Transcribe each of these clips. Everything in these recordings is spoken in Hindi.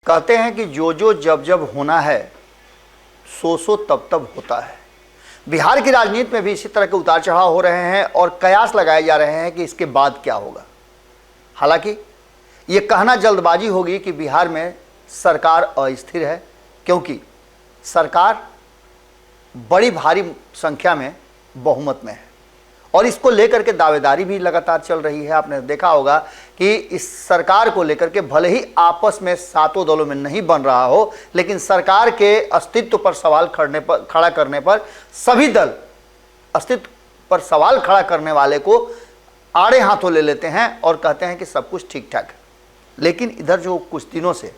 कहते हैं कि जो जो जब जब होना है सो सो तब तब होता है। बिहार की राजनीति में भी इसी तरह के उतार चढ़ाव हो रहे हैं और कयास लगाए जा रहे हैं कि इसके बाद क्या होगा। हालांकि ये कहना जल्दबाजी होगी कि बिहार में सरकार अस्थिर है, क्योंकि सरकार बड़ी भारी संख्या में बहुमत में है और इसको लेकर के दावेदारी भी लगातार चल रही है। आपने देखा होगा कि इस सरकार को लेकर के भले ही आपस में सातों दलों में नहीं बन रहा हो, लेकिन सरकार के अस्तित्व पर सवाल खड़ा करने पर सभी दल अस्तित्व पर सवाल खड़ा करने वाले को आड़े हाथों ले लेते हैं और कहते हैं कि सब कुछ ठीक ठाक है। लेकिन इधर जो कुछ दिनों से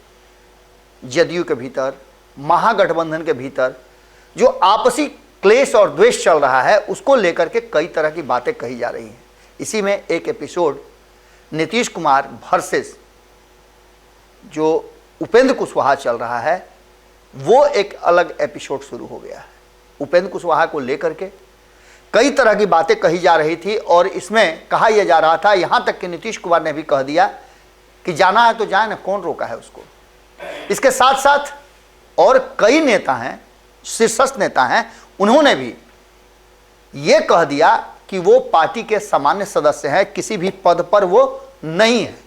जदयू के भीतर, महागठबंधन के भीतर जो आपसी क्लेश और द्वेष चल रहा है, उसको लेकर के कई तरह की बातें कही जा रही हैं। इसी में एक एपिसोड नीतीश कुमार वर्सेस जो उपेंद्र कुशवाहा चल रहा है, वो एक अलग एपिसोड शुरू हो गया है। उपेंद्र कुशवाहा को लेकर के कई तरह की बातें कही जा रही थी और इसमें कहा यह जा रहा था, यहां तक कि नीतीश कुमार ने भी कह दिया कि जाना है तो जाए ना, कौन रोका है उसको। इसके साथ साथ और कई नेता हैं, शीर्षस्थ नेता हैं, उन्होंने भी ये कह दिया कि वो पार्टी के सामान्य सदस्य हैं, किसी भी पद पर वो नहीं है।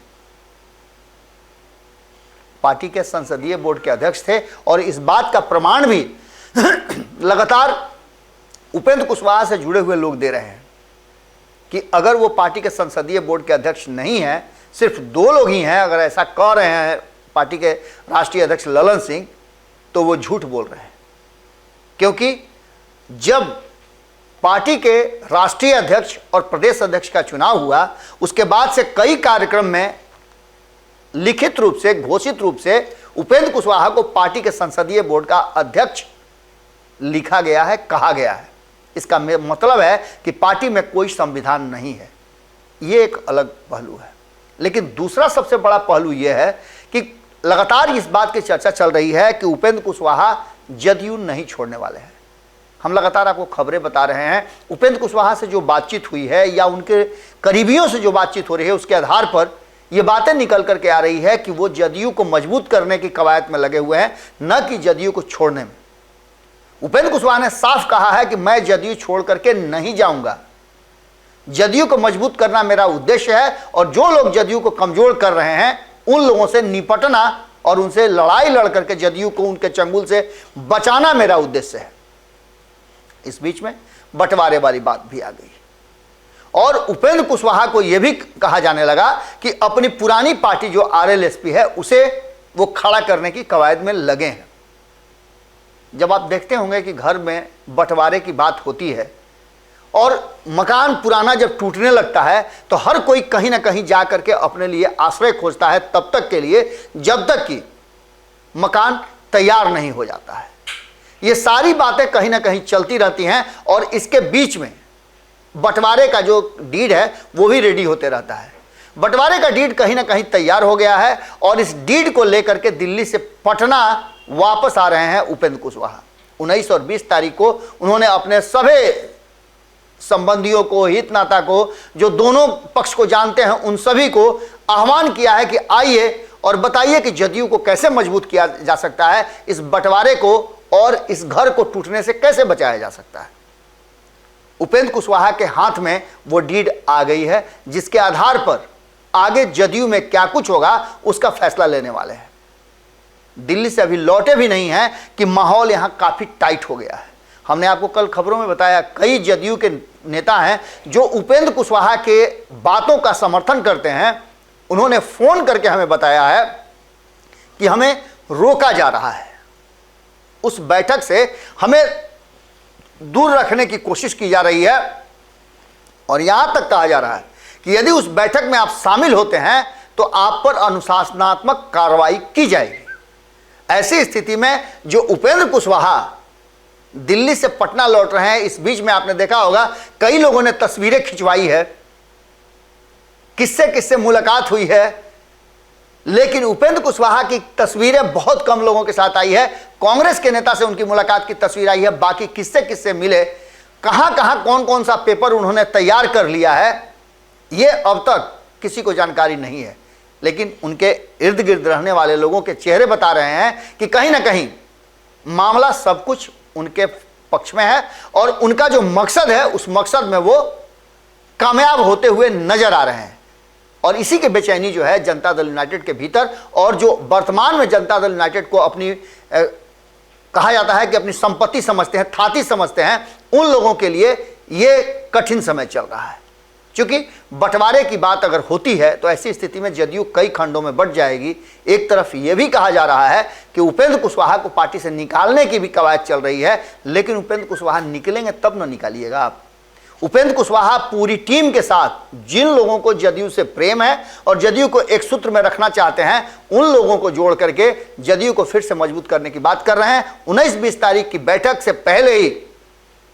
पार्टी के संसदीय बोर्ड के अध्यक्ष थे और इस बात का प्रमाण भी लगातार उपेंद्र कुशवाहा से जुड़े हुए लोग दे रहे हैं कि अगर वो पार्टी के संसदीय बोर्ड के अध्यक्ष नहीं है, सिर्फ दो लोग ही हैं, अगर ऐसा कह रहे हैं पार्टी के राष्ट्रीय अध्यक्ष ललन सिंह, तो वो झूठ बोल रहे हैं। क्योंकि जब पार्टी के राष्ट्रीय अध्यक्ष और प्रदेश अध्यक्ष का चुनाव हुआ, उसके बाद से कई कार्यक्रम में लिखित रूप से, घोषित रूप से उपेंद्र कुशवाहा को पार्टी के संसदीय बोर्ड का अध्यक्ष लिखा गया है, कहा गया है। इसका मतलब है कि पार्टी में कोई संविधान नहीं है। यह एक अलग पहलू है। लेकिन दूसरा सबसे बड़ा पहलू यह है कि लगातार इस बात की चर्चा चल रही है कि उपेंद्र कुशवाहा जदयू नहीं छोड़ने वाले हैं। हम लगातार आपको खबरें बता रहे हैं। उपेंद्र कुशवाहा से जो बातचीत हुई है या उनके करीबियों से जो बातचीत हो रही है, उसके आधार पर ये बातें निकल करके आ रही है कि वो जदयू को मजबूत करने की कवायद में लगे हुए हैं, न कि जदयू को छोड़ने में। उपेंद्र कुशवाहा ने साफ कहा है कि मैं जदयू छोड़ करके नहीं जाऊंगा, जदयू को मजबूत करना मेरा उद्देश्य है और जो लोग जदयू को कमजोर कर रहे हैं उन लोगों से निपटना और उनसे लड़ाई लड़ करके जदयू को उनके चंगुल से बचाना मेरा उद्देश्य है। इस बीच में बंटवारे वाली बात भी आ गई और उपेंद्र कुशवाहा को यह भी कहा जाने लगा कि अपनी पुरानी पार्टी जो आरएलएसपी है, उसे वो खड़ा करने की कवायद में लगे हैं। जब आप देखते होंगे कि घर में बंटवारे की बात होती है और मकान पुराना जब टूटने लगता है तो हर कोई कहीं ना कहीं जा करके अपने लिए आश्रय खोजता है, तब तक के लिए जब तक कि मकान तैयार नहीं हो जाता है। ये सारी बातें कहीं ना कहीं चलती रहती हैं और इसके बीच में बंटवारे का जो डीड है वो भी रेडी होते रहता है। बंटवारे का डीड कहीं ना कहीं तैयार हो गया है और इस डीड को लेकर के दिल्ली से पटना वापस आ रहे हैं उपेंद्र कुशवाहा। 19 और 20 तारीख को उन्होंने अपने सभी संबंधियों को, हित नाता को, जो दोनों पक्ष को जानते हैं, उन सभी को आह्वान किया है कि आइए और बताइए कि जदयू को कैसे मजबूत किया जा सकता है, इस बंटवारे को और इस घर को टूटने से कैसे बचाया जा सकता है। उपेंद्र कुशवाहा के हाथ में वो डीड आ गई है, जिसके आधार पर आगे जदयू में क्या कुछ होगा उसका फैसला लेने वाले हैं। दिल्ली से अभी लौटे भी नहीं हैं कि माहौल यहां काफी टाइट हो गया है। हमने आपको कल खबरों में बताया, कई जदयू के नेता हैं जो उपेंद्र कुशवाहा के बातों का समर्थन करते हैं। उन्होंने फोन करके हमें बताया है कि हमें रोका जा रहा है, उस बैठक से हमें दूर रखने की कोशिश की जा रही है और यहां तक कहा जा रहा है कि यदि उस बैठक में आप शामिल होते हैं तो आप पर अनुशासनात्मक कार्रवाई की जाएगी। ऐसी स्थिति में जो उपेंद्र कुशवाहा दिल्ली से पटना लौट रहे हैं, इस बीच में आपने देखा होगा कई लोगों ने तस्वीरें खिंचवाई है, किससे किससे मुलाकात हुई है, लेकिन उपेंद्र कुशवाहा की तस्वीरें बहुत कम लोगों के साथ आई है। कांग्रेस के नेता से उनकी मुलाकात की तस्वीर आई है, बाकी किससे किससे मिले, कहां कहां कौन कौन सा पेपर उन्होंने तैयार कर लिया है, यह अब तक किसी को जानकारी नहीं है। लेकिन उनके इर्द गिर्द रहने वाले लोगों के चेहरे बता रहे हैं कि कहीं ना कहीं मामला सब कुछ उनके पक्ष में है और उनका जो मकसद है उस मकसद में वो कामयाब होते हुए नजर आ रहे हैं। और इसी की बेचैनी जो है जनता दल यूनाइटेड के भीतर, और जो वर्तमान में जनता दल यूनाइटेड को अपनी कहा जाता है कि अपनी संपत्ति समझते हैं, थाती समझते हैं, उन लोगों के लिए ये कठिन समय चल रहा है। क्योंकि बंटवारे की बात अगर होती है तो ऐसी स्थिति में जदयू कई खंडों में बंट जाएगी। एक तरफ यह भी कहा जा रहा है कि उपेंद्र कुशवाहा को पार्टी से निकालने की भी कवायद चल रही है, लेकिन उपेंद्र कुशवाहा निकलेंगे तब न निकालिएगा आप। उपेंद्र कुशवाहा पूरी टीम के साथ जिन लोगों को जदयू से प्रेम है और जदयू को एक सूत्र में रखना चाहते हैं, उन लोगों को जोड़ करके जदयू को फिर से मजबूत करने की बात कर रहे हैं। 19-20 तारीख की बैठक से पहले ही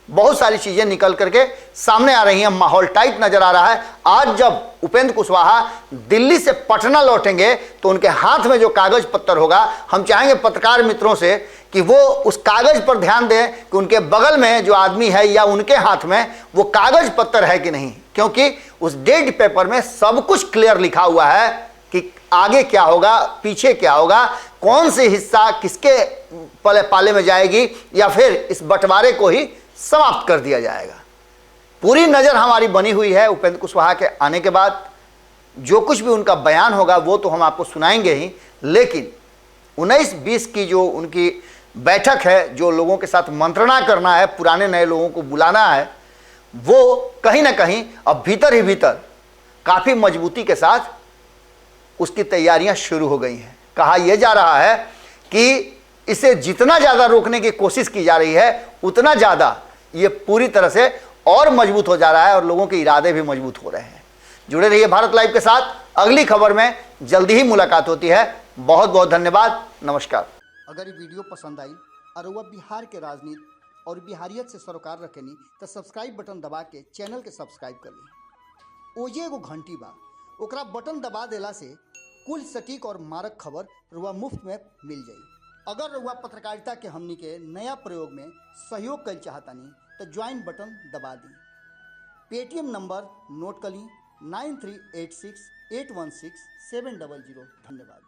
बहुत सारी चीजें निकल करके सामने आ रही हैं, माहौल टाइट नजर आ रहा है। आज जब उपेंद्र कुशवाहा दिल्ली से पटना लौटेंगे तो उनके हाथ में जो कागज पत्तर होगा, हम चाहेंगे पत्रकार मित्रों से कि वो उस कागज पर ध्यान दें कि उनके बगल में जो आदमी है या उनके हाथ में वो कागज पत्तर है कि नहीं, क्योंकि उस डेट पेपर में सब कुछ क्लियर लिखा हुआ है कि आगे क्या होगा, पीछे क्या होगा, कौन सी हिस्सा किसके पाले में जाएगी, या फिर इस बंटवारे को ही समाप्त कर दिया जाएगा। पूरी नजर हमारी बनी हुई है उपेंद्र कुशवाहा के आने के बाद। जो कुछ भी उनका बयान होगा वो तो हम आपको सुनाएंगे ही, लेकिन 19-20 की जो उनकी बैठक है, जो लोगों के साथ मंत्रणा करना है, पुराने नए लोगों को बुलाना है, वो कहीं ना कहीं अब भीतर ही भीतर काफी मजबूती के साथ उसकी तैयारियां शुरू हो गई हैं। कहा यह जा रहा है कि इसे जितना ज्यादा रोकने की कोशिश की जा रही है, उतना ज्यादा ये पूरी तरह से और मजबूत हो जा रहा है और लोगों के इरादे भी मजबूत हो रहे हैं। जुड़े रहिए भारत लाइव के साथ, अगली खबर में जल्दी ही मुलाकात होती है। बहुत बहुत धन्यवाद, नमस्कार। अगर ये वीडियो पसंद आई और वह बिहार के राजनीति और बिहारियत से सरोकार रखेनी तो सब्सक्राइब बटन दबा के चैनल के सब्सक्राइब कर ली। ओजे एगो घंटी बा, ओकरा बटन दबा देला से कुल सटीक और मारक खबर रुआ मुफ्त में मिल जाई। अगर रुआ पत्रकारिता के हमनी के नया प्रयोग में सहयोग कर चाहतानी तो ज्वाइन बटन दबा दी। पेटीएम नंबर नोट कर ली 9386816700। धन्यवाद।